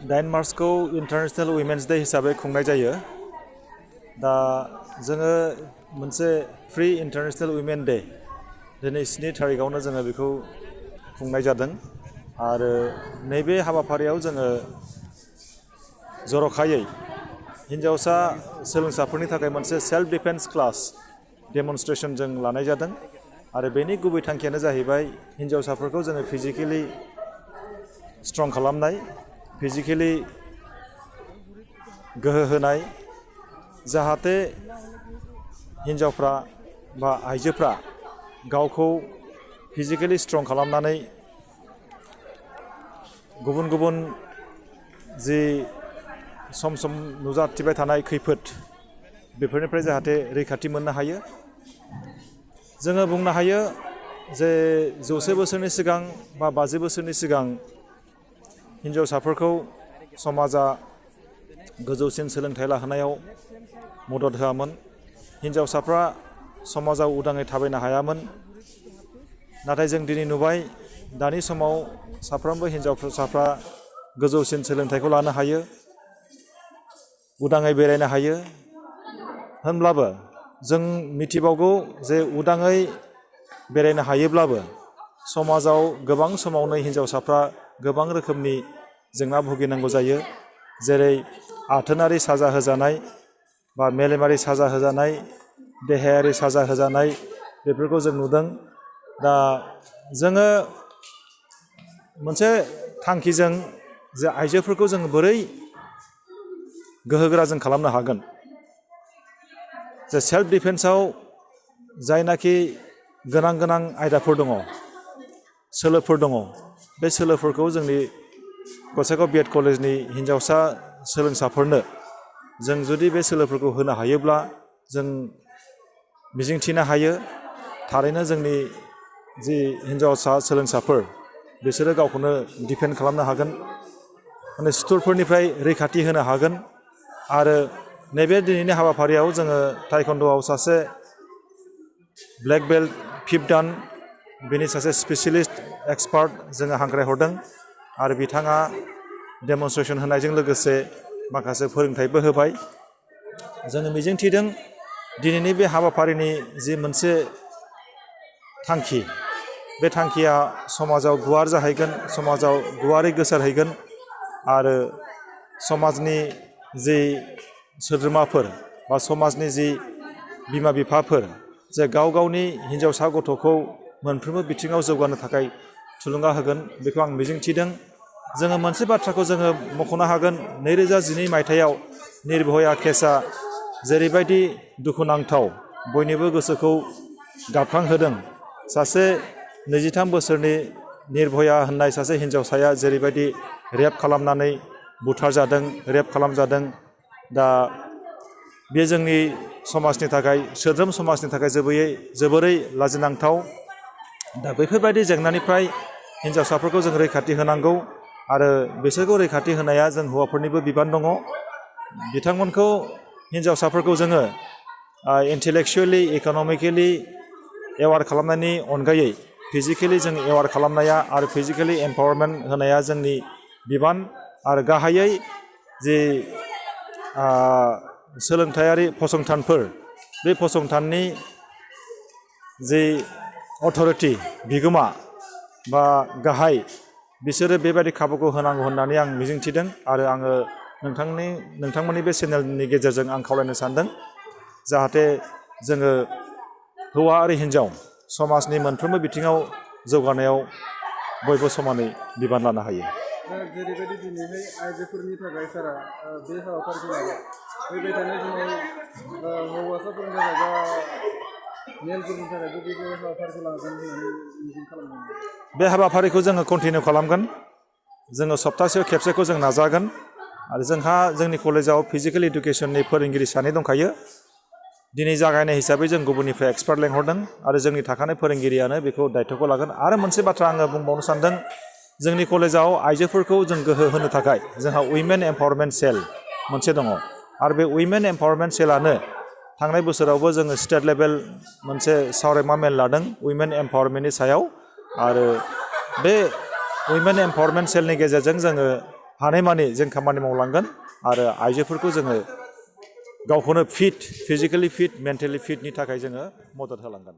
9 मार्चखौ international women's day हिसाबै खुंनाय जायो। दा जोङो मोनसे फ्रि इन्टारनेशनेल उइमेन डे दिनै 7 थारिखआवनो जोङो बेखौ खुंनाय जादों आरो नैबे हाबाफारियाव जोङो जर'खायै हिन्जावसा सोलोंसाफोरनि थाखाय मोनसे सेल्फ डिफेन्स क्लास डेमनस्ट्रेशन जों लानाय जादों आरो बेनि गुबै थांखियानो जाहैबाय हिन्जावसाफोरखौ जोङो फिजिकेलि स्ट्रं खालामनाय, फिजिकेलि गोहो होनाय, जाहाथे हिन्जावफ्रा बा आइजोफ्रा गावखौ फिजिकेलि स्ट्रं खालामनानै गुबुन गुबुन जि सम सम नुजाथिबाय थानाय खैफोद बेफोरनिफ्राय जाहाथे रैखाथि मोननो हायो। जोङो बुंनो हायो जे 100 बोसोरनि सिगां बा 50 बोसोरनि सिगां हिन्जावसाफोरखौ समाजा गोजौसिन सोलोंथाइ लाहोनायाव मदद होआमोन। हिन्जावसाफ्रा समाजाव उदाङै थाबायनो हायामोन। नाथाय जों दिनै नुबाय दानि समाव साफ्रोमबो हिन्जावसाफ्रा गोजौसिन सोलोंथाइखौ लानो हायो, उदाङै बेरायनो हायो। होनब्लाबो जों मिथिबावगौ जे उदाङै बेरायनो हायोब्लाबो समाजाव गोबां समावनो हिन्जावसाफ्रा गोबां रोखोमनि जेंना भुगिनांगौ जायो, जेरै आथोनारि साजा होजानाय बा मेलेमारि साजा होजानाय, देहायारि साजा होजानाय बेफोरखौ जों नुदों। दा जोङो मोनसे थांखिजों जे आइजोफोरखौ जोङो बोरै गोहोगोरा जों खालामनो हागोन, जे सेल्फ डिफेन्सआव जायनाखि गोनां आयदाफोर दङ, सोलोफोर दङ, बे सोलोफोरखौ जोंनि गसाइगाव बिएड कलेजनि हिन्जावसा सोलोंसाफोरनो जों जुदि बे सोलोफोरखौ होनो हायोब्ला जों मिजिंथिनो हायो थारैनो जोंनि जि हिन्जावसा सोलोंसाफोर बिसोरो गावखौनो डिफेन्ड खालामनो हागोन, माने सुथुरफोरनिफ्राय रैखाथि होनो हागोन। आरो नैबे दिनैनि हाबाफारियाव जोङो टाइकन्ड'आव सासे ब्लेक बेल्ट 5th डान बेनि सासे स्पेसियलिस्ट एक्सपार्ट जोङो हांख्रायहरदों आरो बिथाङा डेमनस्ट्रेशन होनायजों लोगोसे माखासे फोरोंथाइबो होबाय। जोङो मिजिंथिदों दिनैनि बे हाबाफारिनि जि मोनसे थांखि, बे थांखिया समाजाव गुवार जाहैगोन, समाजाव गुवारै गोसारहैगोन आरो समाजनि जि सोद्रोमाफोर बा समाजनि जि बिमा बिफाफोर जे गाव गावनि हिन्जावसा गथ'खौ मोनफ्रोमबो बिथिङाव जौगानो थाखाय थुलुंगा होगोन, बेखौ आं मिजिंथिदों। जोङो मोनसे बाथ्राखौ जोङो मख'नो हागोन, 2012 मायथाइयाव निर्भया केसआ जेरैबायदि दुखुनांथाव बयनिबो गोसोखौ गाबखांहोदों। सासे 23 बोसोरनि निर्भया होननाय सासे हिन्जावसाया जेरैबायदि रेप खालामनानै बुथारजादों, रेप खालामजादों। दा बे जोंनि समाजनि थाखाय, सोद्रोम समाजनि थाखाय जोबोरै लाजिनांथाव। दा बेफोरबायदि जेंनानिफ्राय हिन्जावसाफोरखौ जों रैखाथि होनांगौ आरो बिसोरखौ रैखाथि होनाया जों हौवाफोरनिबो बिबान दङ। बिथांमोनखौ हिन्जावसाफोरखौ जोङो इन्टेलेक्सुवेलि, इक'नमिकेलि एवार खालामनायनि अनगायै फिजिकेलि जों एवार खालामनाया आरो फिजिकेलि एम्पावारमेन्ट होनाया जोंनि बिबान। आरो गाहायै जि सोलोंथायारि फसंथानफोर, बे फसंथाननि जि अथ'रिटि, बिगोमा बा गाहाय, बिसोरो बेबायदि खाबुखौ होनांगौ होननानै आं मिजिंथिदों आरो आङो नोंथांमोननि बे चेनेलनि गेजेरजों आं खावलायनो सानदों जाहाथे जोङो हौवा आरो हिन्जाव समाजनि मोनफ्रोमबो बिथिङाव जौगानायाव बयबो समानै बिबान लानो हायो। जेरैबायदि दिनैहाय आइजोफोरनि थाखाय सारा बे हाबाफारिखौ लाबाय, फैबाय थानाय समाव हौवासाफोरनि थाखाय बा मेलफोरनि थाखायबो बे हाबाफारिखौ लागोन होननानै मिजिं खालामदों। बे हाबाफारिखौ जोङो कन्टिनिउ खालामगोन। जोङो सप्तासेयाव खेबसेखौ जों नाजागोन आरो जोंहा जोंनि कलेजाव फिजिकेल इडुकेसननि फोरोंगिरि 2 दंखायो। दिनै जागायनाय हिसाबै जों गुबुननिफ्राय एक्सपार्ट लेंहरदों आरो जोंनि थाखानाय फोरोंगिरियानो बेखौ दायथ'खौ लागोन। आरो मोनसे बाथ्रा आङो बुंबावनो सानदों, जोंनि कलेजाव आइजोफोरखौ जों गोहो होनो थाखाय जोंहा उइमेन एम्पावारमेन्ट सेल मोनसे दङ आरो बे उइमेन एम्पावारमेन्ट सेलानो थांनाय बोसोरावबो जोङो स्टेट लेभेल मोनसे सावरायमा मेल लादों उइमेन एम्पावारमेन्टनि सायाव। आरो बे उइमेन एम्पावारमेन्ट सेलनि गेजेरजों जोङो हानायमानि जों खामानि मावलांगोन आरो आइजोफोरखौ जोङो गावखौनो फिट फिजिकेलि फिट मेन्टेलि फिटनि थाखाय जोङो मदद होलांगोन